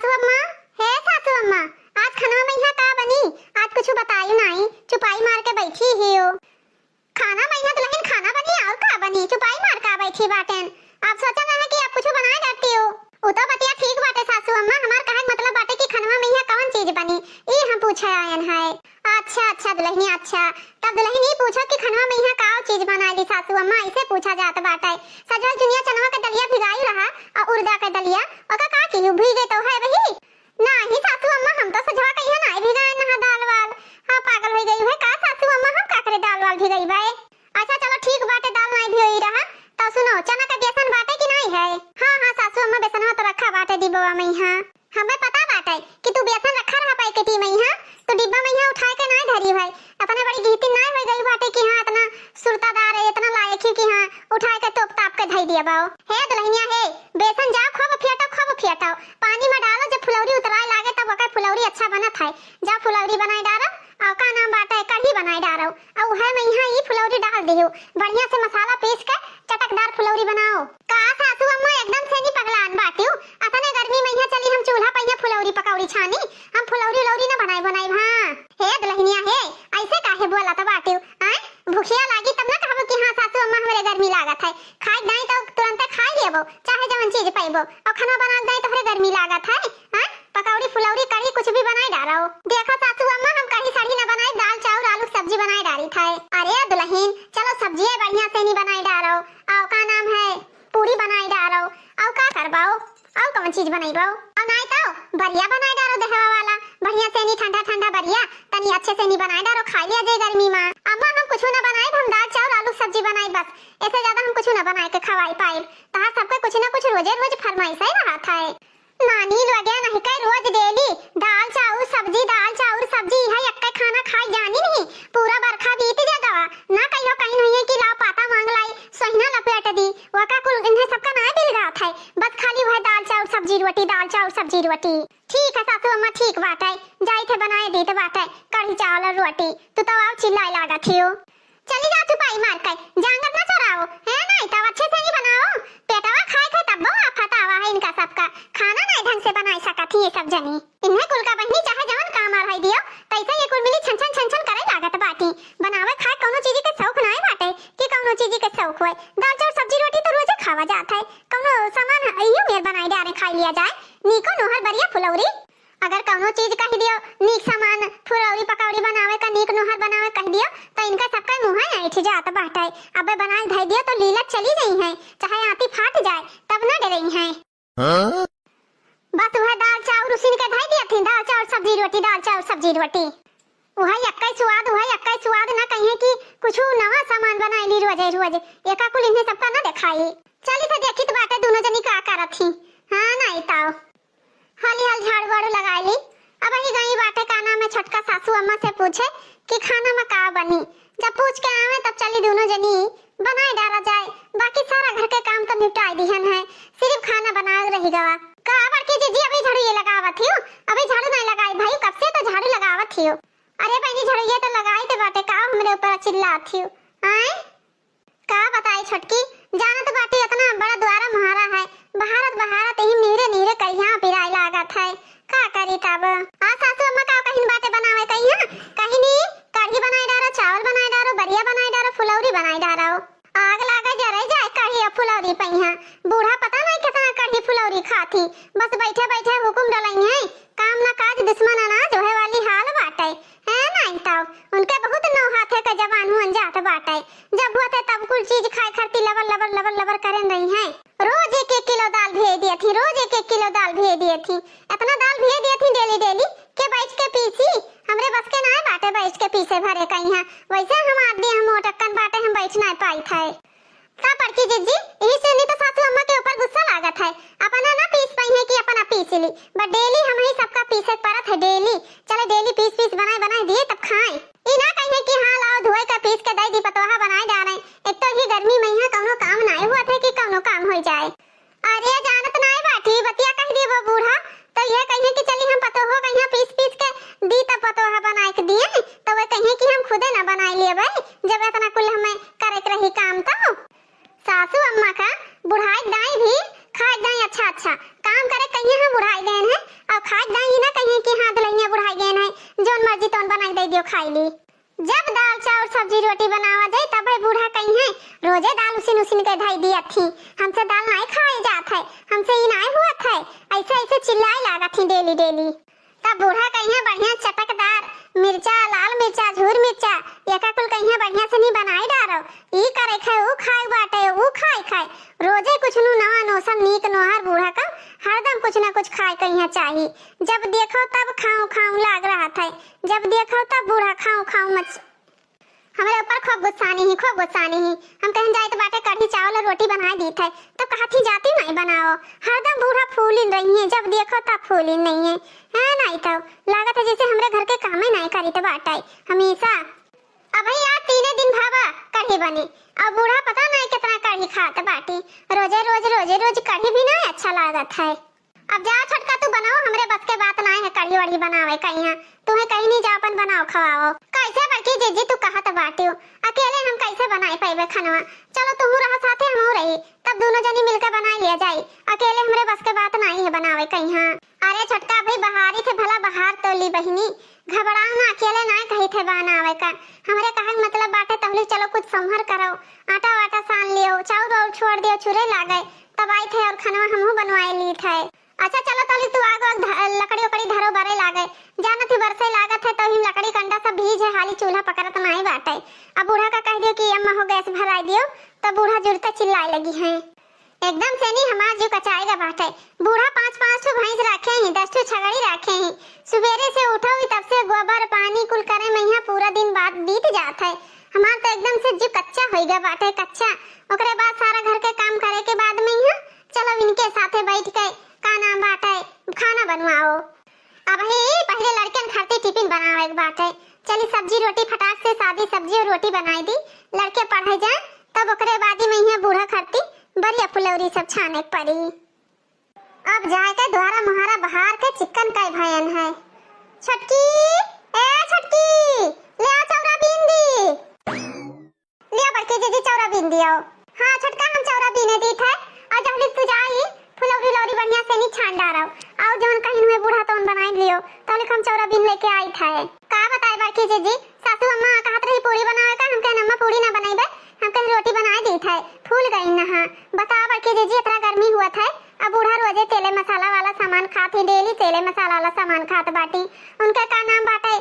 अम्मा, हे सासू अम्मा, आज खाना में यहाँ का बनी? आज कुछ बताई नहीं, चुपाई मार के बैठी ही हो। खाना में यहाँ दुल्हन खाना बनी और का बनी? चुपाई मार का बैठी बाटेन। आप सोचा ना है कि आप कुछ बनाए करती हो। वो तो बतिया ठीक बाटे सासू अम्मा, हमार कहे मतलब बाटे कि खाना में यहाँ कौन चीज बनी, ये हम पूछे आयन है। अच्छा अच्छा दुल्हनी, अच्छा तब दुल्हन ही पूछो कि खाना में यहाँ का चीज बनाई सासू अम्मा, इसे पूछा जात बाटे। सजल दुनिया चनवा के दलिया भिगाई रहा और उड़दा के दलिया ओका का की भीगे तो है वही नहीं सासू अम्मा, हम तो सजवा कहिया नहीं भिगाए ना दाल वाल। हां पागल हो गई है का सासू अम्मा, हम का करे दाल वाल भिगाई बाए। अच्छा चलो ठीक बाटे, दाल नहीं भिगोई रहा तो सुनो, चना का बेसन बाटे कि नहीं है? हां हां सासू अम्मा, बेसन तो रखा बाटे डिब्बा में। हां हमें पता बाटे कि तू बेसन रखा रहा पैकेटी में। हां तो डिब्बा में यहाँ उठा के नहीं धरी है, अपने बड़ी गीती नहीं हो गई बाटे कि हां इतना सुरतादार है, इतना लायक है कि हां उठा के तोप ताप के धई दिया बाओ। हे दुल्हनिया हे, बेसन जाओ खूब फेटाओ, पानी में डालो, जब फुलौरी उतराए लागे तब ओका फुलौरी अच्छा बनत है। जा फुलौरी बनाई डालो और का नाम बाटे कढ़ी बनाई डालो और है मैं यहाँ ये फुलौरी डाल दियो, बढ़िया से मसाला पीस के चटकदार फुलौरी बनाओ। का सासू अम्मा एकदम से नहीं पगलान बाटियो, अतने गर्मी में यहाँ चली हम चूल्हा पे फुलौरी पकौड़ी छानी, हम फुलौरी लौरी ना बनाई। हां हे दुल्हनिया हे, ऐसे काहे बोला तो बाटियो? हां भूखिया लागी तब ना कहबो कि हां सासू अम्मा हमरे गर्मी लागत है, खाई नहीं तो तुरंत खा लेबो, चाहे जवन चीज पाइबो, और खाना बना दे तो हमरे गर्मी लागत है। हां पकौड़ी फुलौरी कढ़ी कुछ भी बनाई डालो। देखो सासू अम्मा, हम कढ़ी सड़ी ना बनाई, दाल चावल आलू सब्जी बनाई डाली था। अरे दुल्हन चलो सब्जी बढ़िया से नहीं बनाई डालो, और का नाम है पूरी बनाई डालो, और का करबाओ और कौन चीज बनाईबाओ? और नहीं तो बढ़िया बनाई डालो, दहवा वाला बढ़िया से नहीं, ठंडा ठंडा बढ़िया तनी अच्छे से नहीं बनाई डालो, खा लिया जे गर्मी में। अम्मा हम कुछ ना बनाए, हम दाल चावल आलू सब्जी बनाई बस, ऐसे ज्यादा हम कुछ ना बनाए के खवाई पाए। तहां सबके कुछ ना कुछ रोजे रोज फरमाइश ही रहा था। नानी लगे नहीं कई रोज डेली दाल चावल सब्जी है, एक खाना खाई जानी नहीं, पूरा बरखा बीत जाता ना, कहियो कहीं नहीं है कि लाओ पाता मांग लाई सोहिना लपेट दी, वका कुल इन्हें सबका ना बिल रहा था, बस खाली वह दाल चावल सब्जी रोटी, दाल चावल सब्जी रोटी। ठीक है सासू अम्मा, ठीक बात है, जाई थे बनाए दी तो बात है कढ़ी चावल और रोटी, तू तो आओ चिल्लाई लागा थियो। चली जा तू पाई मार के, जांगत ना चराओ है नहीं, तब अच्छे से ही बनाओ, पेटवा खाए तब आफत आवा है इनका सबका, खाना नहीं ढंग से बनाई सकती ये सब जनी। इन्हें कुल का बहनी चाहे जवन काम आ रही दियो, तैसे ये कुल मिली छन करे लागत बाटी, बनावे खाए कोनो चीज के शौक नहीं बाटे कि कोनो चीज के शौक होए। दाल चावल सब्जी रोटी तो रोज खावा जात है, कोनो सामान अइयो मेर बनाई डारे खा लिया जाए, नीको नोहर बढ़िया फुलौरी, अगर कोनो चीज कह दियो नीक सामान फुलौरी पकौड़ी बनावे का, नीक नोहर बनावे कह दियो तो इनका सबका मुंह है ऐठ जात बाटे। अबे बनाए धई दियो तो लीला चली गई है, चाहे आती फाट जाए तब ना डरई है। बस वह दाल चावल उसी के धई दिया थी, दाल चावल सब्जी रोटी, दाल चावल सब्जी रोटी, वह यक्का स्वाद ना कहे कि कुछ नवा सामान बनाई ली रोज एका कुल इन्हें सबका ना दिखाई। चली तो देखी तो बाटे दोनों जनी का करत थी। हां नहीं ताओ हाली हाल झाड़ू वाड़ू लगाई ली, अब ही गई बाटे का नाम है छोटका सासू अम्मा से पूछे कि खाना में का बनी, जब पूछ के आवे तब चली दोनों जनी बनाई डाला जाए, बाकी सारा घर के काम तो निपटाई दिहन है, सिर्फ खाना बना रही गवा। का बड़की जीजी अभी झाड़ू ये लगावत हियो? अभी झाड़ू नहीं लगाई भाई, कब से तो झाड़ू लगावत हियो। अरे बहनी झाड़ू ये तो लगाई थे बाटे, का हमरे ऊपर चिल्लात हियो? आए का बताई छोटकी, जाना तो बाटे इतना बड़ा द्वारा महारा है, बहारत ही नीरे कहिया पिराई लागत है, का करी तब? आ सासू अम्मा का कहीं बाटे बनावे कहिया, कहीं नी कढ़ी बनाई डारो, चावल बनाई डारो, बढ़िया बनाई डारो, फुलौरी बनाई डारो, आग लागा जरे जाए कढ़ी और फुलौरी पहिया। बूढ़ा पता नहीं कितना कढ़ी फुलौरी खाती, बस बैठे हुकुम डलाई है, काम ना काज दुश्मन अनाज होए वाली हाल बाटे है नहीं ताऊ। उनके बहुत नौ हाथे का जवान हुन जात बाटे, जब हुआ थे तब कुल चीज खाए खरती लबर करे नहीं है। रोज एक किलो दाल भेज दिए थी, इतना दाल भेज दिए थी डेली के बैठ के पीसी, हमरे बस के ना बाटे बैठ के पीसे भरे कहीं, वैसे हम आदमी हम मोटक्कन बाटे हम बैठ ना पाई थे। का बड़की जीजी यही से नहीं तो सासू अम्मा के ऊपर गुस्सा लागत है, अपना ना पीस पाई है कि अपना पीस ली, बट डेली हम ही सबका पीसे परत है डेली, चले डेली पीस बनाए दिए तब खाए, ई ना कहे कि हां लाओ धोए का पीस के दई दी पतोहा बनाए डाले, एक तो ही गर्मी में है कोनो काम नहीं हुआ थे कि कोनो काम हो जाए। अरे जानत नहीं बाटी बतिया कह दी वो बूढ़ा, तो ये कहे कि चली हम पतोहो कहिया पीस के दी तब पतोहा बनाए के दिए, तो वे कहे कि हम खुदे ना बनाई लिए भाई, जब इतना कुल हमें करे रही काम तो। सासू अम्मा का बुढ़ाई दाई भी खाए दाई अच्छा काम करे कहिए हम बुढ़ाई देन है, और सब्जियों खाईली। जब दाल चावल सब्जी रोटी बनावा जाए तब बूढ़ा कहीं है रोजे दाल उसिन उसिन के धाई दी थी। हमसे दाल नहीं खाई जात है, हमसे ही नहीं हुआ था, ऐसे ऐसे चिल्लाए लागत थी डेली डेली। तब बूढ़ा कहीं है बढ़िया चटकदार मिर्चा, लाल मिर्चा, झूर मिर्चा एका कुल कहीं है बढ़िया से नहीं बनाई डारो। ई करे खाए वो खाए बाटे, वो खाए खाए रोजे कुछ नु नवा नौसम नीक नोहर बूढ़ा का हरदम कुछ ना कुछ खाए कहीं चाहिए। जब देखो तब खाऊं खाऊं लाग रहा था, जब देखो तब बूढ़ा खाऊं खाऊं मच हमारे ऊपर खूब गुस्सानी ही, खूब गुस्सानी ही। हम कहीं जाए तो बाटे कढ़ी चावल और रोटी बना दी थे तो कहा थी जाती नहीं बनाओ। हरदम बूढ़ा फूली रही है, जब देखो तब फूली नहीं है। नहीं तो लागत है जैसे हमारे घर के काम ही नहीं करी तो बाटाई हमेशा। अब यार 3 दिन भावा कढ़ी बनी और बूढ़ा पता नहीं कितना कढ़ी खाता बाटी। रोजे रोज रोजे रोज कढ़ी भी नहीं अच्छा लागत है। अब जा छटका तू बनाओ, हमरे बस के बात नहीं है कढ़ी वढ़ी बनावे कहीं। तुम्हें कहीं नहीं जा अपन बनाओ खवाओ। कैसे बड़की जीजी तू कहा तो बाटियो अकेले हम कैसे बनाए पाइबे खाना। चलो तुम रहा साथे हम रही तब दोनों जनी मिलकर बना लिया जाए। अकेले हमरे बस के बात नहीं है बनावे कहीं। अरे छटका भाई बहारी थे भला बहार तो ली बहिनी, घबराओ ना, अकेले ना कही थे बनावे का। हमरे कहन मतलब बाटे तबली चलो कुछ संभर करो, आटा वाटा सान लियो, चाउर और छोड़ दियो छुरे लागे तब आई थे और खाना हमहू बनवाए ली थे। अच्छा चलो तली तू आग लकड़ी उकड़ी धरो बरे लागे जाना थी बरसे लागत है तो ही लकड़ी कंडा सब भीज है, हाली चूल्हा पकड़त नहीं बाटे। अब बूढ़ा का कह दियो कि अम्मा हो गैस भराई दियो तो बूढ़ा जुड़ते चिल्लाए लगी है। एकदम से नहीं हमार जीव कचाएगा बाटे। बूढ़ा 5-5 ठो भैंस रखे हैं, 10 ठो छगड़ी रखे हैं। सुबेरे से उठो तब से गोबर पानी कुल करे में यहाँ पूरा दिन बाद बीत जात है। हमार तो एकदम से जीव कच्चा हो गया बाटे, कच्चा। ओकरे बाद सारा घर के काम करे के बाद में यहाँ चलो इनके साथे बैठ के का नाम बाटे खाना बनवाओ। अब ही पहले लड़कन खाते टिफिन बनावे के बाटे। चली सब्जी रोटी फटाक से सादी सब्जी और रोटी बनाई दी, लड़के पढ़े जाए तब ओकरे बाद में यहाँ बूढ़ा खाती बढ़िया फुलौरी सब छाने पड़ी। अब जाए के द्वारा मुहारा बहार के चिकन का भयन है। छटकी ए छटकी ले आ चौरा बिंदी, ले आ बड़की जीजी चौरा बिंदी आओ। हाँ छटका हम चौरा बिने दी थे और जब तू जाई फुलौरी लौरी बढ़िया से नहीं छान डारो और जौन कहीं हुए बूढ़ा तौन बनाई लियो तौले हम चौरा बिन लेके आई थे। का बताए बड़की जीजी सासू अम्मा कहत रही पूरी बनावे का, हम कहे अम्मा पूरी ना बनाइबे, हम कहे रोटी बनाए दी थे फूल गई ना। हाँ बता बड़की जीजी इतना गर्मी हुआ था अब बूढ़ा रोजे तेले मसाला वाला सामान खाती, डेली तेले मसाला वाला सामान खात बाटी। उनका का नाम बाटे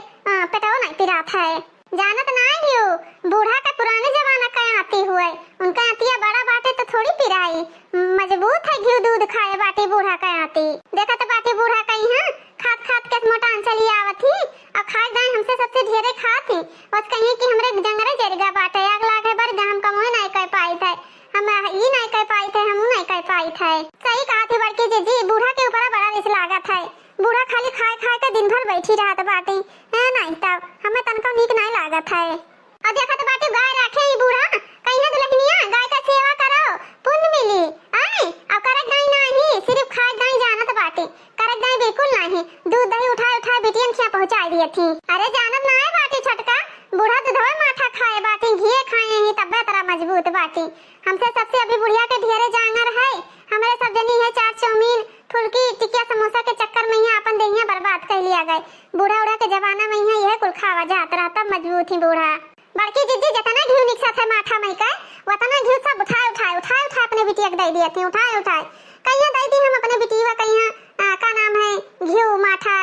पेटो नहीं पिरात है, जानत नहीं हो बूढ़ा का पुराने जमाना का आती हुए उनका आतिया बड़ा बाटे तो थोड़ी पिराई मजबूत है, घी दूध खाए बाटे बूढ़ा का आती। देखा तो बाटे बूढ़ा कहीं है खात खात के मोटा चली आवत ही और खाए दाए हमसे सबसे ढेरे खाती। बस कहीं कि हमरे जंगरे जरगा बाटे आग लागे बर हम कमोए नहीं कह पाई थे, हम ई नहीं कह पाई थे, हम नहीं कह पाई थे। सही कहा थी बड़की जीजी बूढ़ा के ऊपर बड़ा रिस लागत है। बूढ़ा खाली खाए खाए के दिन भर बैठी रहत बाटी है नहीं तब हमें तनको नीक नहीं लागत है। और देखा तो बाटी गाय रखे ही बूढ़ा कहीं है दुल्हनिया गाय का सेवा करो पुण्य मिली आई। और करक गाय नहीं सिर्फ खाए गाय जानत बाटी, करक गाय बिल्कुल नहीं, दूध दही उठाए उठाए बेटियन खिया पहुंचाई दी थी। अरे जानत ना है बाटी छटका बूढ़ा दूधवा माठा खाए बाटी घी खाए ही तब तरह मजबूत बाटी। हमसे सबसे अभी बुढ़िया के ढेरे जांगर है, हमारे सब जनी है चाट चाउमीन फुल्की टिकिया समोसा के चक्कर में यहाँ अपन देहिया बर्बाद कर लिया गए। बूढ़ा उड़ा के जमाना में यहाँ यह कुल खावा जात रहा तब मजबूत ही बूढ़ा। बड़की जीजी जितना घी निकसा था माठा में का उतना घी सब उठाए उठाए उठाए उठाए अपने बिटिया के दे दिए थे, उठाए उठाए कहीं दे दी हम अपने बिटिया कहीं का नाम है घी माठा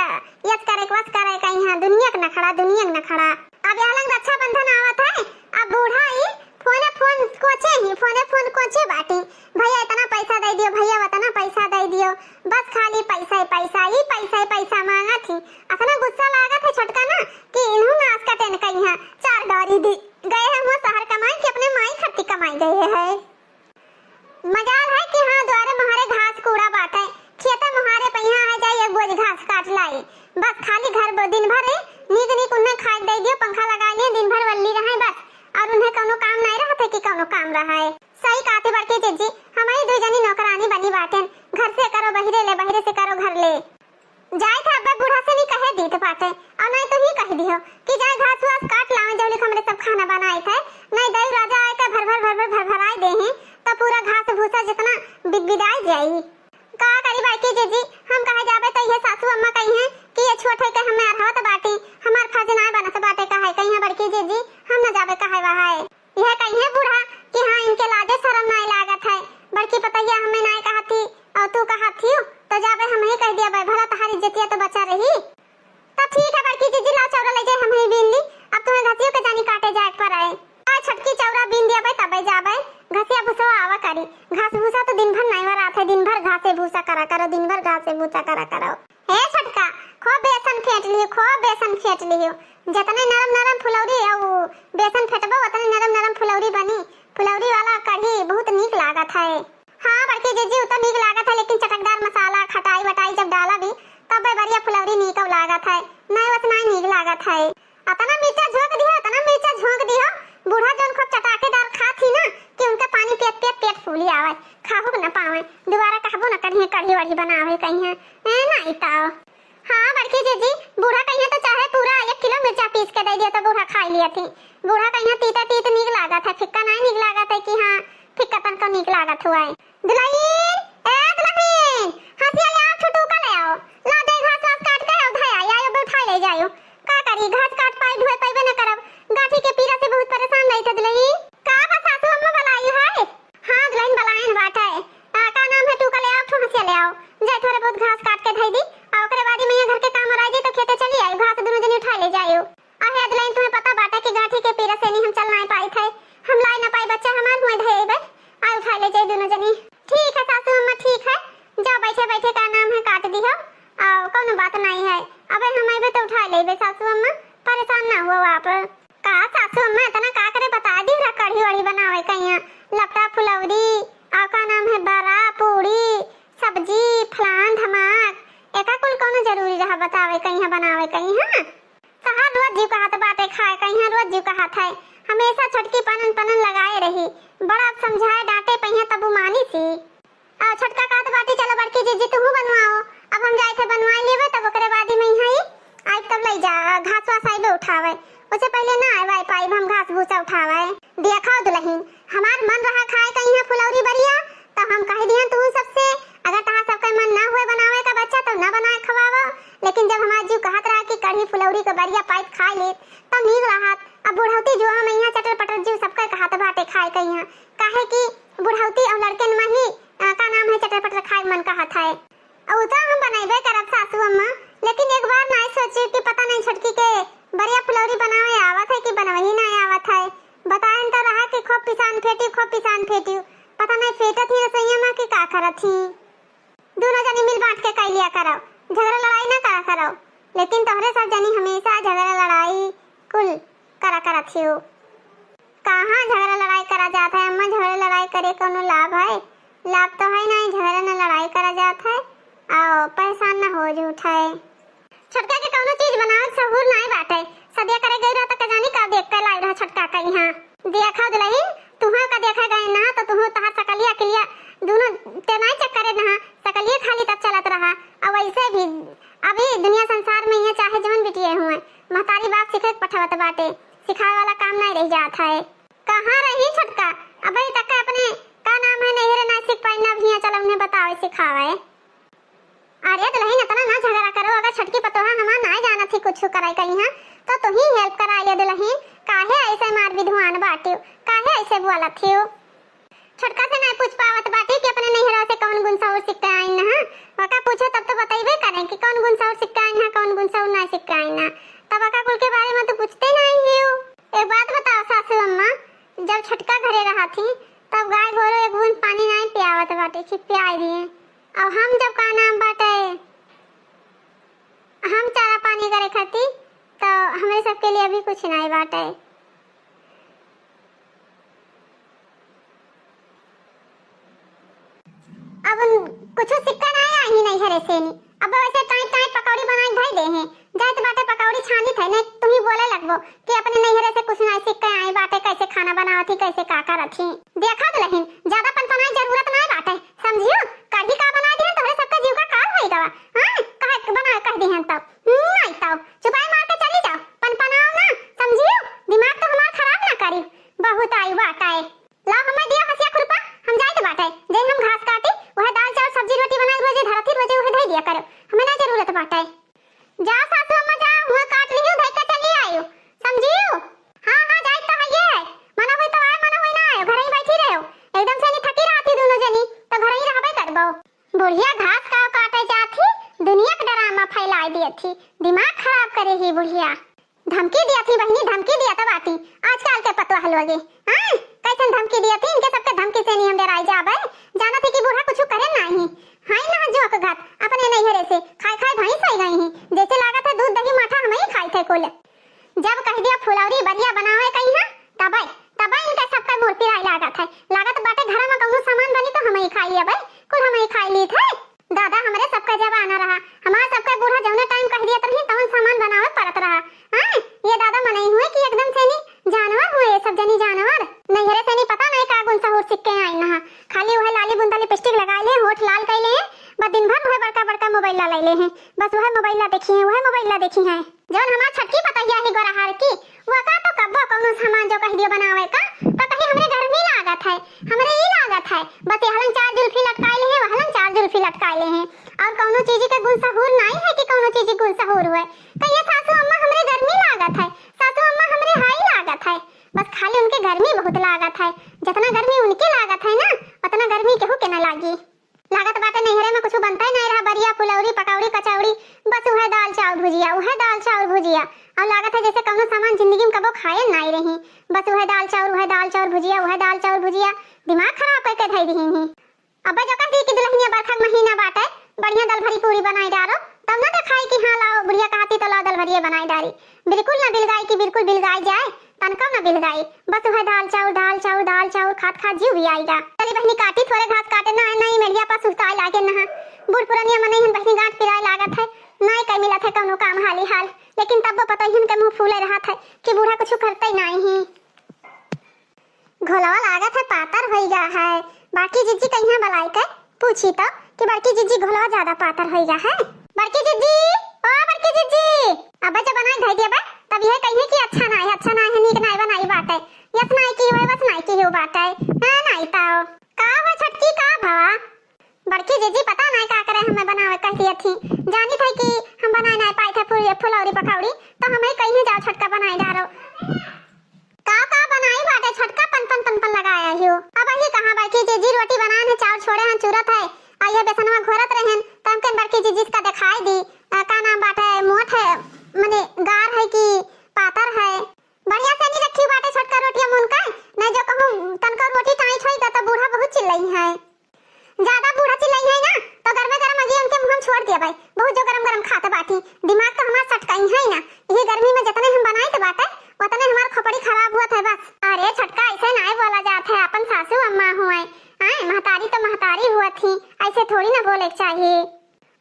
यस करे वस करे कहीं दुनिया के नखड़ा दुनिया के नखड़ा। अब यहाँ लंग रक्षाबंधन आवत है अब बूढ़ा ही फोन कोचे बाटी भैया इतना पैसा दे दियो, भैया उतना पैसा दे दियो, बस खाली पैसा ही पैसा मांगा थी। अपना गुस्सा लागत है छटका ना कि इन्हों नाश का टेन कहीं है 4 डॉरी दी गए हैं वो शहर कमाई कि अपने माई खट्टी कमाई गए है। मजाल है कि हाँ द्वारे मुहारे घास कूड़ा बाटे खेते मुहारे पहिया आ जाए एक बोझ घास काट लाई बस खाली घर दिन भर नीक उन्हें खाद दे दियो पंखा लगा लिए दिन भर वल्ली रहे बस और उन्हें कोनो काम नहीं रहा था कि कोनो काम रहा है। सही कहती बड़की जीजी हमारी 2 जनी नौकरानी बनी बाटे घर से करो बहिरे से करो घर ले जाए था अब बूढ़ा से भी कहे दी तो बाटे और नहीं तो ही कह दियो कि जाए घास वास काट लावे जब हमरे सब खाना बनाए थे नहीं दही राजा आए का भर भराई दे हैं तो पूरा घास भूसा जितना बिदबिदाई जाई। का करी बाकी जीजी हम कहे जाबे तो ये सासू अम्मा कही है कि ये छोटे के हमें रहत बाटी हमार फर्ज ना बनत बाटे का अबे हम ही कह दिया भाई भला तुम्हारी इज्जतिया तो बचा रही। तब ठीक है बड़की जीजी ला चौरा ले जाए हम ही बीन ली। अब तुम्हें घसियों के जानी काटे जाए पर आए आ छटकी चौरा बीन दिया भाई तब जाबे घसिया भूसा आवा करी। घास भूसा तो दिन भर नहीं वरा थे दिन भर घासे भूसा करा करो दिन भर घासे भूसा करा करो। हे छटका खूब बेसन फेंट लियो खूब बेसन फेंट लियो जितने नरम नरम फुलौरी औ बेसन फेंटबो उतने नरम नरम फुलौरी बनी। फुलौरी वाला कढ़ी बहुत नीक लागत है। हां बड़की जीजी उतना नीक लागत है लेकिन चटकदार मसाला खटाई वटाई जब डाला भी तब बढ़िया फुलौरी नीक लागत है नहीं उतना नीक लागत है। अतना मिर्चा झोंक दियो अतना मिर्चा झोंक दियो बूढ़ा जन खूब चटाकेदार खाती ना कि उनका पानी पेट फूली आवे खाहू न पावे दोबारा कहबो न कहीं कढ़ी वढ़ी बनावे कहीं है नहीं ताओ। हां बड़की जीजी बूढ़ा कहीं तो चाहे पूरा 1 किलो मिर्चा पीस के दे दिया तो बूढ़ा खा लिया थी। बूढ़ा कहीं तीता तीत नीक लागत है फिक्का नहीं नीक लागत है कि हां फिक्का तन को नीक लागत हुआ है। दुलाइन ए दुलाइन हंसिया ले आओ छुटू का ले आओ ला दे घास वास काट के उठाई आयो उठा ले जायो का करी घास काट पाई ढोए पाइबे न करब गाठी के पीरा से बहुत परेशान रही थे दुलाइन का बस सासू अम्मा बुलाई है। हां दुलाइन बुलाइन बात है का नाम है तू का ले आओ ठो हंसिया ले आओ जाए थोड़े बहुत घास काट के धई दी आ ओकरे बाद में घर के काम आ जाए तो खेते चली आई घास दोनों जने उठा ले जायो। आहे दुलाइन तुम्हें पता बाटा कि गाठी के पीरा से नहीं हम चल नहीं पाई थे हम लाई ना पाई बच्चा हमार हुए धइबे आ उठा ले जाए दोनों जनी। ठीक है सासू अम्मा ठीक है जाओ बैठे बैठे का नाम है काट दी हो आ कोनो बात नहीं है अबे हम आइबे तो उठा लेबे सासू अम्मा परेशान ना हो आप का सासू अम्मा इतना का करे बता दी रा कढ़ी वढ़ी बनावे कहिया लपटा फुलौरी आ का नाम है बड़ा पूरी सब्जी फलान धमाक एका कुल कोनो जरूरी रहा बतावे कहिया बनावे कहिया कहां रोज जीव का हाथ बाटे खाए कहिया रोज जीव का हाथ है हमेशा छटकी पनन पनन लगाए रही बड़ा समझाए डांटे पहिया तब मानी सी आ छटका काट बाटी चलो बड़की जीजी तू बनवाओ अब हम जाए थे बनवाई लेबे तब ओकरे बाद में ही आई तब ले जा घास वास आइबे उठावे उससे पहले ना आए पाई हम घास भूसा उठावे दिया खाओ दुल्हन हमार मन रहा खाए कहीं फुलौरी बढ़िया तब हम कह दिया तू सबसे अगर तहां सबका मन ना हुए बनावे का बच्चा तो ना बनाए खवावा लेकिन जब हमार जीव कहत रहा कि कढ़ी फुलौरी के बढ़िया पाइप खा ले तब नीक रहत। अब बुढ़ौती जो हम यहाँ चटर पटर जीव सबका कहत बाटे खाए कहीं काहे कि बुढ़ौती और लड़कन में ही का नाम है चटर पटर खाए मन कहत है और उतना हम बनाइबे करब सासू अम्मा लेकिन एक बार नहीं सोची कि पता नहीं छटकी के बढ़िया फुलौरी बनावे आवत है कि बनवही नहीं आवत है बताएं तो रहा कि खूब पिसान फेटी पता नहीं फेटत ही रसोईया में कि का करत ही दोनों जनी मिल बांट के कर लिया करो झगड़ा लड़ाई ना करा करो लेकिन तोहरे सब जनी हमेशा झगड़ा लड़ाई कुल करा थी कहां झगड़ा लड़ाई करा जाता है अम्मा झगड़ा लड़ाई करे कोनो लाभ है लाभ तो है नहीं झगड़ा ना लड़ाई करा जाता है आओ परेशान ना हो झूठा है छटका के कोनो चीज बनाओ सहूर नहीं बाटे सदिया करे गई रहा तो जानी का देख के लाई रहा छटका का यहां देखा दुल्हन तुहा का देखा गए ना तो तुह तहार सकलिया किलिया दोनों ते नहीं चेक करे ना सकलिया खाली तब चलत रहा अब ऐसे भी अभी दुनिया संसार में ये चाहे जवन बिटिए हुए महतारी बात सिखे पठवत बाटे सिखाए वाला काम नहीं रह जाता है कहां रही छटका अबे तक अपने का नाम है नहीं रे ना सीख पाई ना भैया चलो उन्हें बतावे सिखावे अरे दुल्हन इतना ना झगड़ा करो अगर छटकी पतोहा हमार ना जाना थी कुछ कराई कहीं हां तो तू ही हेल्प करा ले दुल्हन काहे ऐसे मार विधवान बाटियो काहे ऐसे बोला थियो छटका से नहीं पूछ पावत बाटी कि अपने नैहरा से कौन गुण सौर सिक्का आई ना वका पूछे तब तो बताइबे करें कि कौन गुण सौर सिक्का आई ना कौन गुण सौर ना सिक्का आई ना तब वका कुल के बारे में तो पूछते नहीं हियो। एक बात बताओ सासू अम्मा जब छटका घरे रहा थी तब गाय गोरो एक बूंद पानी नहीं पियावत बाटे कि पियाई दिए अब हम जब का नाम बाटे हम चारा पानी करे खाती तो हमें सबके लिए अभी कुछ नहीं बाटे। अब कुछ सिक्का नहीं आई नहीं घरे से नहीं अब वैसे टाइट टाइट पकौड़ी बनाई भाई दे हैं जात बाटे पकौड़ी छानी थे नहीं तुम ही बोले लगबो कि अपने नैहरे से कुछ नहीं सिक्का आई बाटे कैसे खाना बनावत थी कैसे का करत थी देखा तो लेकिन ज्यादा पनपनाई जरूरत नहीं बाटे समझियो कढ़ी का बना दिए तोरे सबका जीव का काल होई गवा हां कहे बना कह दी हैं तब नहीं तब चुपाई मार के चली जाओ पनपनाओ ना समझियो दिमाग तो हमारा खराब ना करी बहुत आई बात आए ला हमें दिया हसिया खुरपा हम जाए तो बाटे जे हम घास काटी वह दाल चावल सब्जी रोटी बनाई रोजे धरती रोजे वह दे दिया करो हमें ना जरूरत बाटे जा सासू अम्मा जा वह काट लियो धई के चली आयो समझियो हां हां जाए तो है ये मना होई तो आए मना होई ना आए घर ही बैठी रहो एकदम से नहीं थकी रहती दोनों जनी तो घर ही रहबे करबो बुढ़िया घास का काटे जात खाए दिए थी, दिमाग खराब करे ही बुढ़िया। धमकी दिया थी बहनी, धमकी दिया था बाटी। आजकल के पतवा हलवागे हां कैसन धमकी दिया थी, इनके सबके धमकी से नहीं हम डराई जाबे। जाना थी कि बूढ़ा कुछ करे नहीं हाय ना जोक घात अपने नहीं हरे से खाए खाए भैंस हो गई ही, जैसे लागत है दूध दही माठा हम ही खाई थे कुल। जब कह दिया फुलौरी बरिया बनावे कहीं हां तब इनका सबका मोर पिराई लागत है, लागत बाटे घर में कौनो सामान बनी तो हम ही खाई लिया भाई, कुल हम ही खाई ली थे। दादा हमरे सबका जवाना रहा, हमारा सबका बूढ़ा जौने टाइम कह दिया तभी तवन सामान बनावे पड़त रहा। हां ये दादा मने हुए कि एकदम से नहीं जानवर हुए, ये सब जनी जानवर नहीं हरे से नहीं पता नहीं का गुण सहूर सिक्के आई ना, खाली वह लाली बुंदा लिपस्टिक लगा ले, होठ लाल कैले हैं, बस दिन भर वह बड़का बड़का मोबाइल ला ले हैं, बस वह मोबाइल ला देखी है, वह मोबाइल ला देखी है। जौन हमार छटकी पतैया है गोराहार की वो का तो कब्बो कौनो सामान जो कह दिया बनावे का तो कहीं हमरे घर में लागत है, हमरे ही लागत है, बस हलन चार जुल्फी लटकाए ले हैं, हलन चार जुल्फी लटकाए ले हैं, और कौनो चीज के गुण सहूर नहीं है कि कौनो चीज गुण सहूर हुए। कहिए सासू अम्मा हमरे घर में लागत है, सासू अम्मा हमरे हाई लागत है, बस खाली उनके घर में बहुत लागत है, जितना गर्मी उनके लागत है ना उतना गर्मी केहू के न लागी। लागत बाटे नहरे में कुछ बनता ही नहीं रहा, बरिया फुलौरी पकौड़ी कचौड़ी बस वह दाल चावल भुजिया, वह दाल चावल भुजिया, और लागत है जैसे कौनो सामान जिंदगी में कबो खाए नहीं रही, बस वह दाल चावल भुजिया, वह दाल चावल भुजिया, दिमाग खराब करके धई दी ही। अब जो कह दी कि दुल्हनिया बरखा महीना बाटे बढ़िया दाल भरी पूरी बनाई डालो तब ना खाई कि हां लाओ बुढ़िया कहती तो लाओ दाल भरिया बनाई डाली, बिल्कुल ना बिलगाई कि बिल्कुल बिलगाई जाए, तनका ना बिलगाई, बस वह दाल चावल खात खात जीव भी आएगा। चली बहनी काटी थोड़े घास काटे ना नहीं मेढ़िया पास सुताई लागे ना, बूढ़ पुरानिया मने हन बहनी गांठ पिराए लागत है, नहीं कई मिला था कौनो काम हाली हाल, लेकिन तब वो पता ही के मुंह फूले रहा था कि बूढ़ा कुछ करता ही नहीं ही। घोलवा लागत है पातर हो गया है, बाकी जिज्जी कहीं बलाई के पूछी तो कि बड़की जिज्जी घोलवा ज्यादा पातर हो गया है। बड़की जिज्जी ओ बड़की जिज्जी अब जब बनाई धई दिया बा तब यह कहिए कि अच्छा ना है नीक नहीं बनाई बाटे, यस नहीं की होए बस नहीं की हो बाटे हां नहीं ताओ का हो छटकी का भवा। बड़की जिज्जी पता नहीं का करे हमें बनावे कहती थी, जानी थी कि हम बनाए नहीं पाए थे फुलौरी पकौड़ी तो हमें कहीं जाओ छटका बनाई डालो का बनाई बाटे छटका पन लगाया हियो। अब ये कहां बड़की जिज्जी रोटी बनाने चावल छोड़े हैं चूरत है आ ये बेसनवा घोरत रहन तम कन बड़की जिज्जी का दिखाई दी का नाम बाटे मोठ है माने गार है कि पातर है, बढ़िया से नहीं रखी बाटे छटका रोटियां मुनका नहीं जो कहूं तनका रोटी टाइट होई तो बूढ़ा बहुत चिल्लाई है, ज्यादा बूढ़ा चिल्लाई है ना तो गरम अगी उनके मुंह छोड़ दिया भाई, बहुत जो गरम खाते बाटी, दिमाग तो हमारा सटकाई है ना, ये गर्मी में जितने हम बनाए थे बाटे उतने हमारा खोपड़ी खराब हुआ था बस। अरे छटका ऐसे नहीं बोला जाता है, अपन सासू अम्मा हुए महतारी तो महतारी हुआ थी, ऐसे थोड़ी ना बोले चाहिए,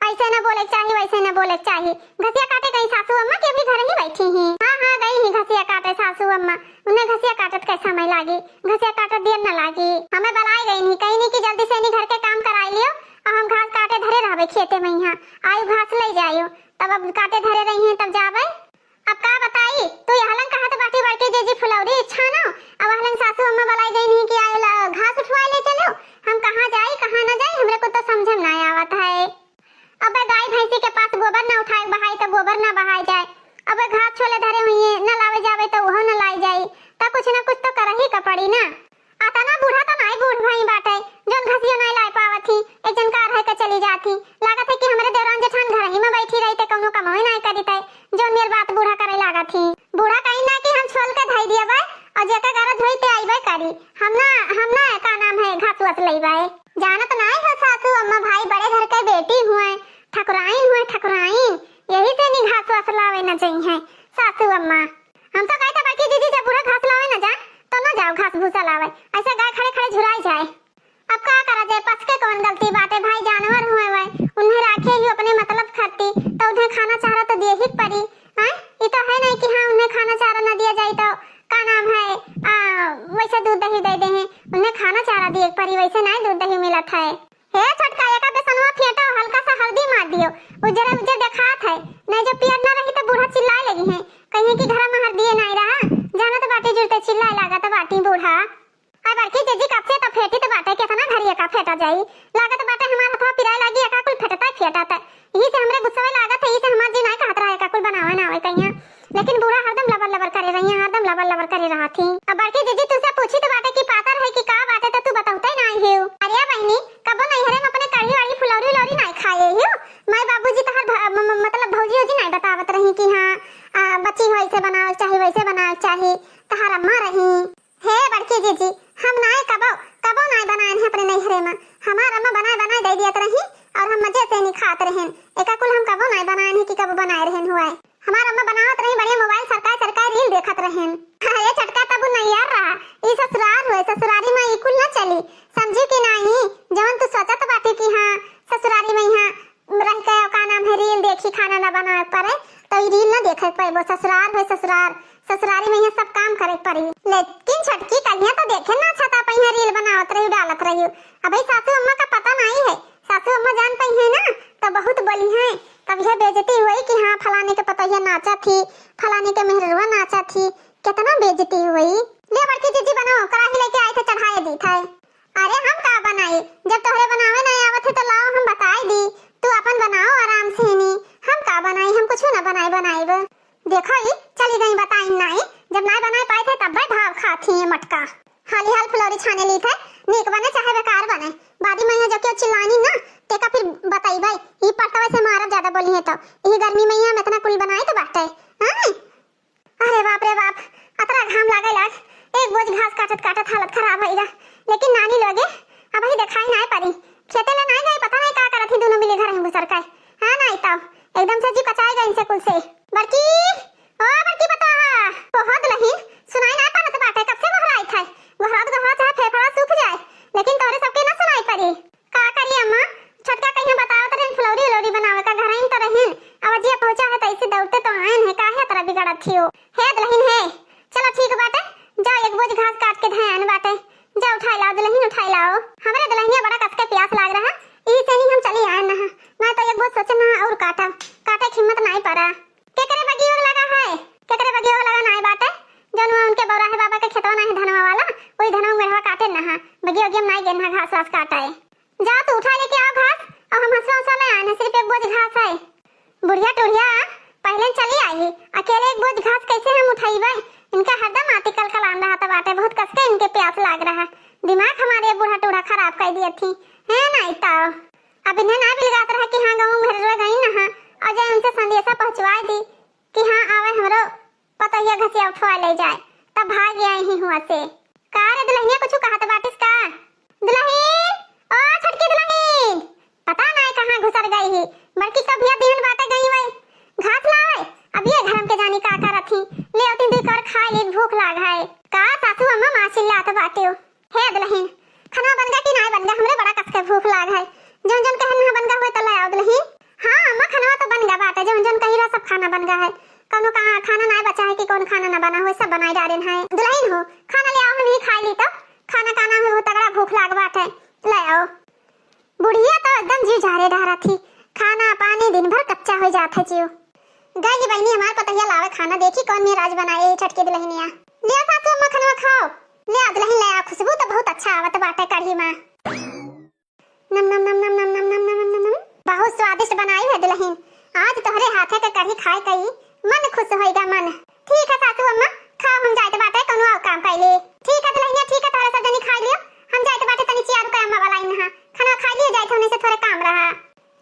ऐसे ना बोले चाहिए वैसे ना बोले चाहिए। घसिया काटे गई सासू अम्मा के भी घर ही बैठी ही, हां गई ही घसिया काटे सासू अम्मा, उन्हें घसिया काटत कैसा समय लागी, घसिया काटत देर न लागी, हमें बलाई गई नहीं कहीं नहीं कि जल्दी से नहीं घर के काम कराई लियो और हम घास काटे धरे रहबे खेते में, यहां आयु घास ले जायो तब अब काटे धरे रही हैं तब जाबे। अब का बताई तो हलन कहा तो बाटी बड़के जेजी फुलौरी इच्छा ना, अब हलन सासू अम्मा बलाई गई नहीं कि आयो घास उठवाए ले चलो, हम कहां जाए कहां न जाए हमरे को तो समझ में नहीं आवत है। अब गाय भैंसी के पास गोबर ना उठाए बहाई तो गोबर ना बहाई जाए, अब घास छोले धरे हुई न लावे जावे तो वह न लाई जाए, तो कुछ ना कुछ तो करही का पड़ी ना। आता ना बूढ़ा तो नहीं बूढ़ भाई बाटे जोन घसियो नहीं लाई पावत थी, एक जन कार है के चली जाती, लागत है कि हमरे देवरान जेठान घर ही में बैठी रही थे कौनो कमाई नहीं करी थे, जो मेरी बात बूढ़ा करे लागा थी, बूढ़ा कहीं ना कि हम छोल के धई दिया भाई और जेका गरज होई ते आईबे करी, हम ना का नाम है घास वास लईबे, जानत नहीं हो सासू अम्मा भाई बड़े घर के बेटी हुए ठकुराइन यही से नहीं घास वास लावे न चाहिए सासू अम्मा। हम तो कहते बाकी दीदी जब बूढ़ा घास लावे न जा तो न जाओ घास भूसा लावे, ऐसे गाय खड़े खड़े झुराई जाए। अब क्या करा जाए पस के कौन गलती बाटे भाई जानवर हुए भाई उन्हें राखे ही अपने मतलब खाती तो उन्हें खाना चारा तो दिए ही पड़ी हैं, ये तो है नहीं कि हाँ उन्हें खाना चारा न दिया जाए तो का नाम है वैसे दूध दही दे दे हैं, उन्हें खाना चारा दिए पड़ी वैसे नहीं दूध दही मिलत है। हे छटका एका बेसनवा फेंटा हल्का सा हल्दी मार दियो उजरा उजर देखात है, नहीं जो पियर ना रही तो बूढ़ा चिल्लाए लगी है कहीं कि घर में हल्दी नहीं रहा, जाना तो बाटी जुड़ते चिल्लाए लगा तो बाटी बूढ़ा आई बड़की जीजी कब से तो फेंटी तो बाटे कितना घरिया का फेंटा जाई, लागत बाटे हमारा हाथ पिराए लगी एका कुल फेंटता फेंटाता, यही से हमरे गुस्सा लागत है, यही से हमार जी नहीं कहत रहा एका कुल बनावे ना होए कहिया, लेकिन बूढ़ा हरदम लबर करे रही है, हरदम लबर करे रहा थी। अब बड़की जीजी तुझसे पूछी तो बाटे की पातर है कि का बाटे तो तू बताउते नहीं हियो। अरे बहनी कब नहीं हरे में अपने कढ़ी वाली फुलौरी नहीं खाए हियो, मैं बाबूजी तो हर मतलब भौजी कि कब बनाए रहन हुआ है। हमार अम्मा बनावत रही बढ़िया मोबाइल सरकार रील देखत रहन। अरे छटका तब नहीं यार रहा ई ससुराल हुए, ससुरारी में ई कुल ना चली समझी कि नहीं। जवन तू सोचत बाटे कि हां ससुरारी में यहां रह के का नाम है रील देखी खाना ना बनाए पड़े तो ई रील ना देखे पाए। ससुराल है ससुरारी में यहां सब काम करे पड़ी। लेकिन छटकी कहिया तो देखे ना छता पहिया रील बनावत रही डालत रही। अबे सासू अम्मा का पता नहीं है, सासू अम्मा जान पाई है ना तो बहुत बली है। तब यह बेइज्जती हुई कि हाँ फलाने के पता यह नाचा थी, फलाने के मेहरवा नाचा थी, कितना बेइज्जती हुई। ले बड़की जीजी बनाओ कढ़ाई लेके आए थे चढ़ाए दी था। अरे हम का बनाए जब तोहरे बनावे नहीं आवत है तो लाओ हम बताई दी, तू अपन बनाओ आराम से नी। हम का बनाई हम कुछ ना बनाए देखो ही चली गई बताई नहीं। जब नहीं बनाए पाए थे तब भाव खाती है मटका हाली हाल फुलौरी छाने ली थे। नीक बने चाहे बेकार बने बादी में जो क्यों चिल्लानी ना तेका फिर बताई भाई ये पटवा से मारा ज्यादा बोली है तो ये गर्मी में हम इतना कुल बनाए तो बाटे। हां अरे बाप रे बाप अतरा घाम लागे लाग एक बोझ घास काटत हालत खराब होइगा। लेकिन नानी लोगे अब ही दिखाई नहीं पड़ी खेते ले नहीं गई पता नहीं का करत थी दोनों मिले घर में घुसर के। हां नहीं तो एकदम से जी कचाई गई इनसे कुल से। बड़की ओ बड़की बता बहुत लहीन सुनाई नहीं पानत बाटे कब से घहराई था घहरात चाहे फेफड़ा सूख जाए लेकिन तोरे सबके ना सुनाई पड़ी। का करी अम्मा छटका कहीं बतावत रहे फुलौरी बनावे का घर इन तो रहीन अब जी पहुंचा है तो ऐसे दौड़ते तो आयन है काहे तरह बिगड़त थी हो है दुल्हन है। चलो ठीक बाटे जाओ एक बोझ घास काट के धान बाटे जाओ उठाई लाओ दुल्हन उठाई लाओ। हमरे दुल्हनिया बड़ा कस के प्यास लाग रहा ई से ही हम चली आए ना मैं तो एक बोझ सोचे ना और काटे की हिम्मत नहीं पड़ा। केकरे बगी होग लगा है केकरे बगी होग लगा नहीं बाटे जन उनके बौरा है बाबा के खेतवा नहीं धनवा वाला कोई धनवा मेहवा काटे ना बगी होगी हम नहीं गेना घास वास काटा है। जा तू उठा लेके आओ घास और हम हंसवा हंसवा ले आने सिर्फ एक बोझ घास है। बुढ़िया टुढ़िया पहले चली आई अकेले एक बोझ घास कैसे हम उठाईबे इनका हरदम आती कल कलान रहा था बाटे बहुत कस के इनके प्यास लाग रहा दिमाग हमारे बूढ़ा टूढ़ा खराब कर दिया थी है नहीं तो अब इन्हें ना बिलगात रहा कि हाँ गाँव में घर गई ना और जब उनसे संदेशा पहुंचवा दी कि हाँ आवे हमरो पता ही घसिया उठवा ले जाए तब भाग गया ही हुआ से। का रे दुल्हनिया कुछ कहत बाटिस का दुल्हन ओ छटकी दुल्हन पता नहीं कहां घुसर गई ही बड़की कभिया देहन बाटे गई वही घास लाए अब ये घर के जानी का रखी ले औती दी कर खाए ले भूख लाग है। का सासू अम्मा माशिल्लाह तो बाटे हे दुल्हन खाना बन गया कि नहीं बन गया हमरे बड़ा कस के भूख लाग है जन जन कहन ना बन गया होय तो ले आओ दुल्हन। हां अम्मा खाना तो बन गया बाटे जन जन कही रहा सब खाना बन गया है कौनो कहां खाना नहीं बचा है कि कौन खाना ना बना हो सब बनाई डालेन है। दुल्हन हो खाना ले आओ हम ही खा ली तो खाना का नाम है वो तगड़ा भूख लाग बाटे ले आओ। बुढ़िया तो एकदम जी झारे डहरा थी खाना पानी दिन भर कच्चा हो जाता जीव गई बहनी हमार पतैया लावे खाना देखी कौन मेरा राज बनाए छटके दुल्हनिया ले सासू अम्मा खाना खाओ ले आ दुल्हन ले आ खुशबू तो बहुत अच्छा आवत बाटे कढ़ी में नम नम नम नम नम नम नम नम नम बहुत स्वादिष्ट बनाई है दुल्हन आज तोहरे हाथे के कढ़ी खाए कई मन खुश होएगा मन। ठीक है सासू अम्मा खाओ हम जाते बाटे कोनो और काम कैले। ठीक है दुल्हनिया ठीक है तारा सब जनी खा लियो हम जाते बाटे तनी चियारू का अम्मा वाला इनहा खाना खा लिए जाए होने से थोड़े काम रहा।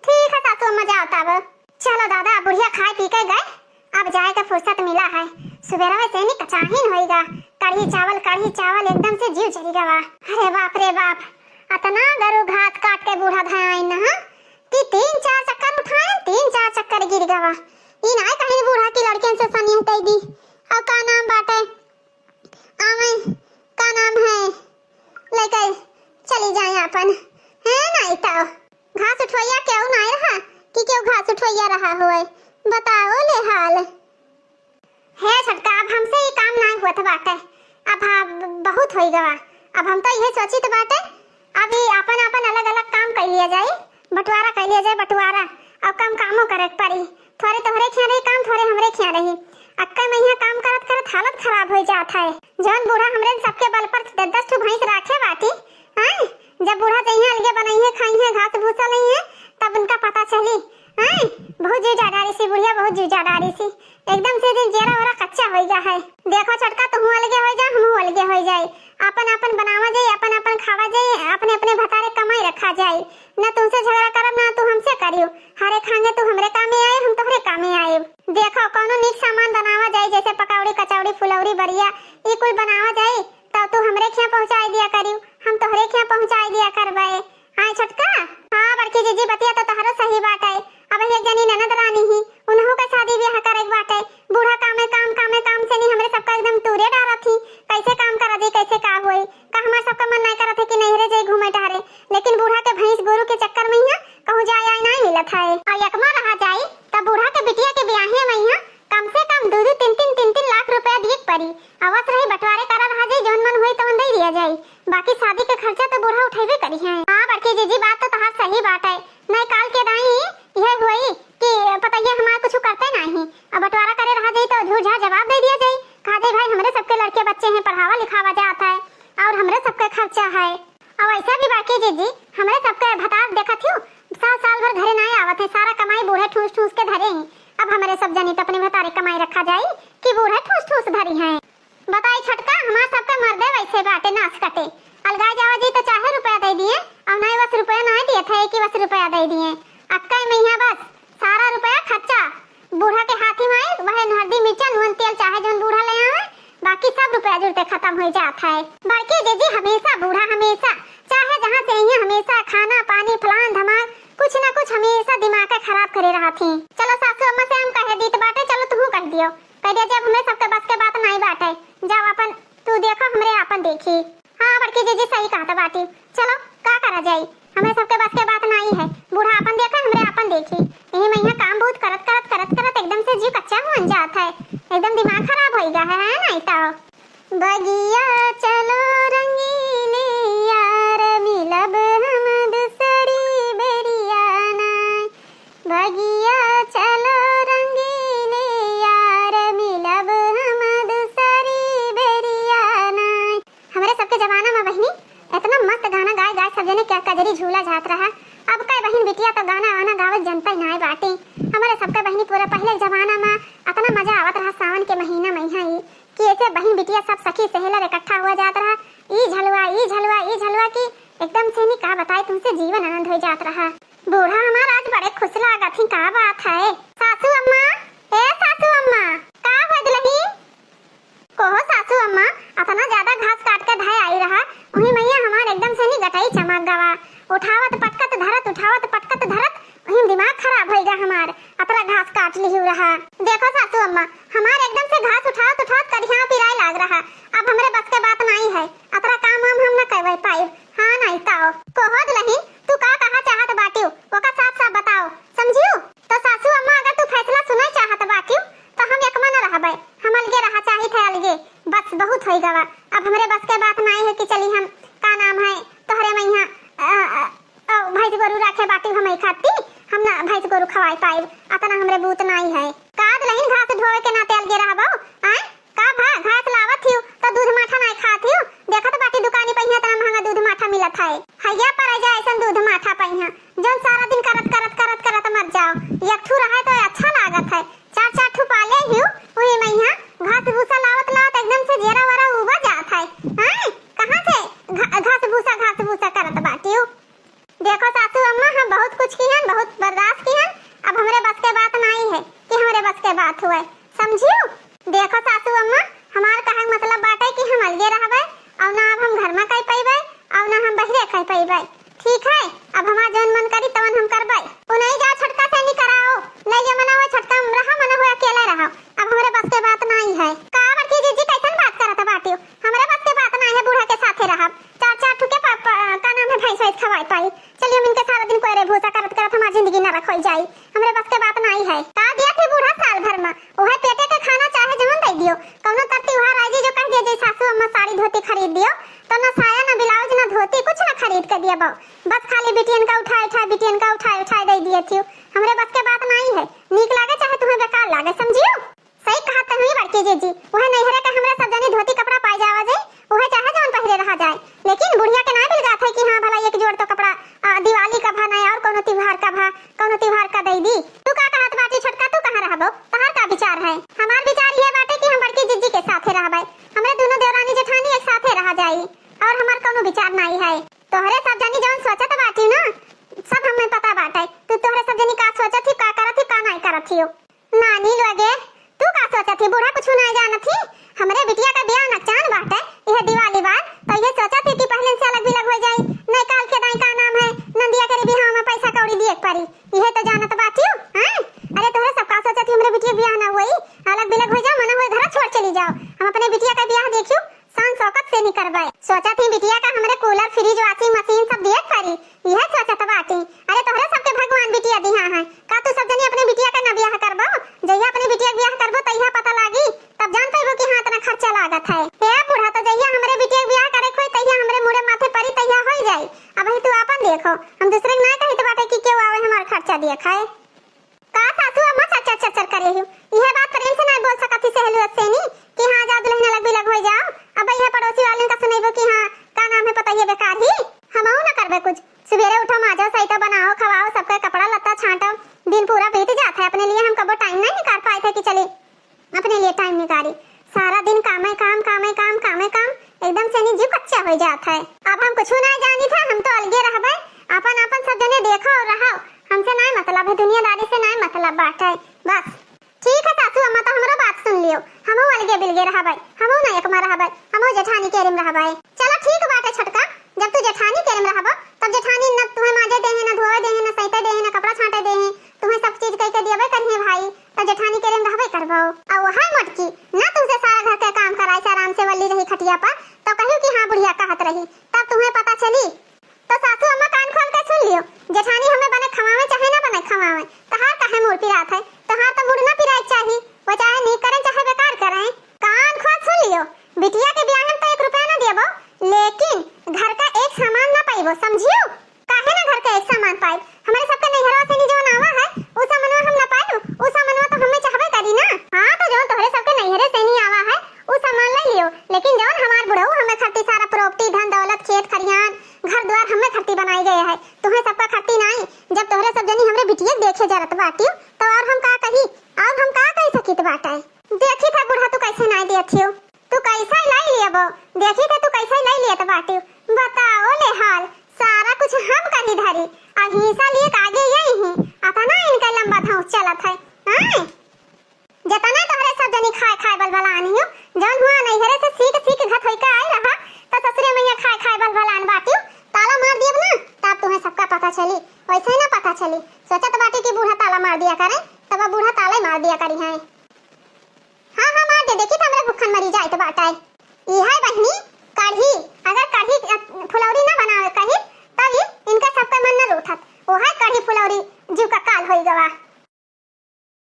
ठीक है सासू अम्मा जाओ तब चलो दादा बुढ़िया खाए पी के गए अब जाए का फुर्सत मिला है सुबेरा में सेनी कचाहीन होएगा कढ़ी चावल एकदम से जीव जली गवा। अरे बाप रे बाप अतना गरु घास काट के बूढ़ा धाया इनहा कि 3-4 चक्कर उठाए 3-4 चक्कर गिर गवा ई नहीं कहीं बूढ़ा की लड़कियन से सनी हटई दी और का नाम बाटे आवे का नाम है लेकर चली जाए अपन है नहीं तो घास उठवैया क्यों नहीं रहा कि क्यों घास उठवैया रहा हुए बताओ ले हाल है छटका अब हमसे ये काम नहीं हुआ था बाटे अब बहुत हो गया अब हम तो यह सोची तो बाटे अभी अपन अपन अलग अलग काम कर लिया जाए बंटवारा कर लिया जाए बंटवारा और कम कामों करे पड़ी थोड़े तोहरे खिया रही काम थोड़े हमरे खिया रही अक्का में यहाँ काम करत करत हालत खराब हो जाता है। जौन बूढ़ा हमरे सबके बल पर 10 ठो भैंस राखे बाटी हैं जब बूढ़ा जइया अलगे बनाई है खाई है घास भूसा नहीं है तब उनका पता चली हैं बहुत जीव जाडारी सी बुढ़िया बहुत जीव जाडारी सी एकदम से दिन जेरा वरा कच्चा हो गया है। देखो छटका तुम अलगे हो जा हम अलगे हो जाए अपन अपन बनावा जाए अपन अपन खावा जाए अपने अपने भतारे कमाई रखा जाए ना तुमसे झगड़ा करब ना तू हमसे करियो हरे खाने तू हमरे कामे आए हम तोहरे कामे आए। देखो कोनो नीक सामान बनावा जाए जैसे पकौड़ी कचौड़ी फुलौरी बरिया ये कुल बनावा जाए तब तू हमरे खिया पहुंचाई दिया करियो हम तोहरे खिया पहुंचाई दिया करबे। हां छटका हां बड़की जीजी बतिया तो तोहरो सही बात है अब एक जनी ननद रानी ही उन जीजी हमरे सबके भतार देखा थियो साल भर घरे ना आवत है, सारा कमाई बूढ़े ठूस ठूस के धरे हैं। अब हमारे सब जनी तो अपने भतारे कमाई रखा जाई कि बूढ़े ठूस ठूस धरी हैं। बताई छटका हमार सबके मर्दे वैसे बाटे नाश कटे, अलगाई जावा जी तो चाहे रुपया दे दिए और नहीं बस रुपया नहीं दिए थे कि बस रुपया दे दिए। अक्का महीना बस सारा रुपया खर्चा बूढ़ा के हाथी में वह हल्दी मिर्चा नून तेल चाहे जो बूढ़ा ले आवे, बाकी सब रुपया जुड़ते खत्म हो जाता है। बड़की जीजी हमेशा बूढ़ा हमेशा चाहे जहाँ से ही हमेशा खाना पानी फलान धमाक कुछ ना कुछ हमेशा दिमाग का खराब करे रहा थी। चलो सासू अम्मा से हम कहे दी बाटे, चलो तू कह दियो कह दिया जब हमें सबके बस के बात नहीं बाटे, जाओ अपन तू देखो हमरे अपन देखी। हाँ बड़की जीजी सही कहा था बाटी, चलो का करा जाई हमें सबके बस के बात नहीं है, बूढ़ा अपन देखा हमरे अपन देखी। यही महीना काम बहुत करत करत करत करत एकदम से जीव कच्चा हो जाता है, एकदम दिमाग खराब हो गया है नहीं तो। बगिया चलो रंगीले यार मिलब हम दूसरी बेरिया नाय, बगिया चलो रंगीले यार मिलब हम दूसरी बेरिया नाय। हमारे सबके जमाना में बहनी इतना मस्त गाना गाय गाय सब जने क्या कजरी झूला जात रहा। अब कई बहन बिटिया तो गाना वाना गावत जनता ही नहीं बाटे। हमारे सबके बहनी पूरा पहले जमाना में इतना मजा आवत रहा सावन के महीना में ही कि ऐसे बहन बिटिया सब सखी सहेला इकट्ठा हुआ जात रहा, ई झलवा की एकदम से नहीं का बताए तुमसे जीवन आनंद हो जात रहा। बूढ़ा हमारा आज बड़े खुश लागत ही, का बात है सासू अम्मा? ए सासू अम्मा का बदलही कोहो सासू अम्मा अपना ज्यादा घास काट के धाय आई रहा, वही मैया हमार एकदम से नहीं गटाई चमक गवा, उठावत पटकत धरत उठावत पटकत धरत वही दिमाग खराब हो गया हमार, अतरा घास काट ली रहा। देखो सासू अम्मा हमार एकदम से घास उठावत उठावत करिया पिराई लाग रहा, अब हमरे बस के बात नहीं है, अतरा काम हम न करवे पाई। हाँ नहीं ताओ कोहो दुल्हन तू का कहा चाहत बाटियो ओका साफ साफ बताओ समझियो। तो सासू अम्मा अगर तू फैसला सुनाई चाहत बाटियो तो हम एक मन रहबे, हम अलगे रहा चाही थे अलगे, बस बहुत हो गवा। अब हमरे बस के बात नहीं है कि चली हम का नाम है तोहरे मैया भैंस गोरू रखे बाटी हम खाती, हम ना भैंस गोरू खवाई पाई, अतना हमरे बूत नहीं है। का दुल्हन घास ढोवे के नाते अलगे रहबो आय का भा घास लावत हियो तो दूध माठा नहीं खात हियो, देखत बाटी दुकानी पहिया तना महंगा दूध माठा मिलत है, हैया पर आ जाए ऐसन दूध माठा पहिया जोन सारा दिन करत करत करत करत मर जाओ, एक ठू रहे तो अच्छा लागत है, चार चार ठू पाले हियो वही मैया घास भूसा लावत लावत एकदम से जेरा वरा उबा जात है। हां कहां से घास भूसा करत बाटी हो। देखो सासू अम्मा हम बहुत कुछ की हैं, बहुत बर्दाश्त की हैं, अब हमरे बस के बात नहीं है कि हमरे बस के बात हुए समझियो। देखो सासू अम्मा हमार कहे मतलब बाटे कि हम अलगे रहबे और ना अब हम घर में कहीं पैबे और ना हम बहरे कहीं पैबे, ठीक है। अब हमार जौन मन करी तवन हम करबे, उ नहीं जा छटका से नहीं कराओ, नहीं जे मना हो छटका में रहा मना हो अकेले रहो, अब हमरे बस के बात नहीं है। का बड़की जीजी कैसन बात करत बाटियो, हमरे बस के बात नहीं है बूढ़ा के साथे रहब, चार चार ठुके का नाम है भैंस वैस खवाई पाई, चलिए हम इनके सारा दिन कोयरे भूसा करत करत हमार जिंदगी न रखल जाई, हमरे बस के बात नहीं है। का दिया थी बूढ़ा साल भर में ओहे पेटे के खाना चाहे जवन दे दियो, कौनो तर त्योहार आई जो कह दिए सासू अम्मा साड़ी धोती खरीद दियो तो ना साया ना ब्लाउज ना धोती कुछ ना खरीद के दिया, बस खाली बिटियन का उठाए बिटियन का उठाए दे दिए थी, हमरे बस के बात नहीं है। नीक लागे चाहे तुम्हें बेकार लागे समझियो। सही कहा तुम ही बड़की जीजी, वह नहीं हरे का हमरे सब जनी धोती कपड़ा पाई जावा जाए, वह चाहे जवन पहरे रहा जाए, लेकिन बुढ़िया के ना बिलगा था कि हां भला एक जोड़ तो कपड़ा दिवाली का भा नहीं और कोनो त्योहार का दे दी। तू का कहत बाटी छटका तू कहां रहबो, तहार का विचार है? हमार विचार ये बाटे कि हम बड़की जीजी के साथे रहबे, हमरे दोनों देवरानी जेठानी एक साथे रह जाई और हमार कोनो विचार नहीं है। तोहरे सब जनी जवन सोचत बाटी ना सब हमें पता बाटे, तू तोहरे सब जनी का सोचत थी का करत थी का नहीं करत थी। नानी लगे तू का सोचत थी, बूढ़ा कुछ नहीं जानत थी, हमरे बिटिया का ब्याह नचान बाटे यह दिवाली बाद तो ये सोचा थी कि पहले से अलग बिलग हो जाए, नहीं काल के दाई का नाम है नंदिया के बियाह में पैसा कौड़ी दिए पड़ी, यह तो जानत बाटियो। हां अरे तोहरे सब का सोचा थी हमरे बिटिया ब्याह ना हुई अलग बिलग हो जाओ मना हुए घर छोड़ चली जाओ, हम अपने बिटिया का ब्याह देखियो शान शौकत से नहीं करवाए, सोचा थी बिटिया का हमरे कूलर फ्रिज वॉशिंग मशीन सब दिए पड़ी, यह सोचा था बाटी। अरे तोहरे सबके भगवान बिटिया दिया है, का तू सब जनी अपने बिटिया का ना ब्याह करबो, जइया अपने बिटिया का ब्याह करबो तइया पता लागी तब जान पाइबो कि हां इतना खर्चा लागत है। हे बूढ़ा तो जइया हमरे बिटिया का ब्याह करे कोई तइया हमरे मुड़े माथे परी तइया हो जाई, अब ही तू अपन देखो हम दूसरे ना कहि तो बाटे कि क्यों आवे हमार खर्चा दिए खाए। का सासू अम्मा चर करे हो, यह बात प्रेम से नहीं बोल सकती सहेलियत से नहीं कि हां जा दुल्हन अलग बिलग हो जाओ, अब यह पड़ोसी वाले का सुनेबो कि हां का नाम है पता ये बेकार ही, हम ना करबे कुछ, है, अपने लिए हम कबो टाइम नहीं निकाल पाए थे कि चले अपने लिए टाइम निकाली। सारा दिन कामे काम कामे काम कामे काम, एकदम से नहीं जीव कच्चा हो जाता है। अब हम कुछ ना जानी था, हम तो अलगे रहबे, अपन अपन सब जने देखो और रहो, हमसे नहीं मतलब है, दुनियादारी से नहीं मतलब बात है बस। ठीक है सासू अम्मा, तो हमरो बात सुन लियो, हमहू अलगे बिलगे रहबे, हमहू ना एक में रहबे, हमहू जेठानी केरे में रहबे। चलो ठीक बात है छोटका, जब तू जेठानी केरे में रहबो तब जेठानी न तुम्हें माजे दे है, न धोए दे है, न सैते दे है, न कपड़ा छांटे दे है, तुम्हें सब चीज कह के दियबे करिए भाई, तब जेठानी केरे में रहबे करबो। और वो है मोटकी ना तुमसे सारा घर के काम कराई से आराम से वल्ली रही खटिया पर, तो कहियो कि हां बुढ़िया कहत रही, तब तुम्हें पता चली। तो सासू अम्मा कान खोल के सुन लियो, जेठानी हमें बने खवावे चाहे ना बने खवावे, तहार काहे मुंह पिरात है, तहार तो मुड़ ना पिराई चाहिए, वो चाहे नहीं करें चाहे बेकार करें। कान खोल सुन लियो, बिटिया के ब्याह में तो 1 रुपया ना देबो, लेकिन घर का एक सामान ना पाइबो, समझियो। काहे ना घर का एक सामान पाई, हमारे सबके नैहरवा से नी जो आवा है उ सामानवा हम ना पाइयो, उ सामानवा तो हमें चाहबे करी ना। हां तो जो तोहरे सबके नैहरे से नी आवा है उ सामान ले लियो, लेकिन जौन हमार बुढ़ऊ हमें खट्टी सारा प्रॉपर्टी धन दौलत खेत खरियान घर द्वार हमें खट्टी बनाई गए है, तुम्हें सबका खट्टी नहीं। जब तोहरे सब जनी हमरे बिटिया देखे जरत बाटी, तो और हम का कही, अब हम का कह सकित बाटे। देखी था बुढ़ा तू कैसे नहीं देथियो, तू कैसे लाई लियबो, देखी था तू कैसे लाई लियत बाटी, बताओ ले हाल सारा कुछ हम कनी धरी, अब हिस्सा लिए आगे यही है, अपना इनका लंबा धौंस चलत है। हां जतना तोहरे सब जनी खाए खाए बलबला आनियो, जौन हुआ नैहरे से सीख सीख घत होई के आई रहा, तो ससुरे मैया खाए खाए बलबला आन बाटियो, ताला मार दियब ना तब तुम्हें सबका पता चली, वैसे ना पता चली। सोचत बाटी कि बूढ़ा ताला मार दिया करे, तब बूढ़ा ताले मार दिया करी है। हां हां मार दे, देखी त हमरे भूखन मरी जाए तो बाटा है। ई है बहनी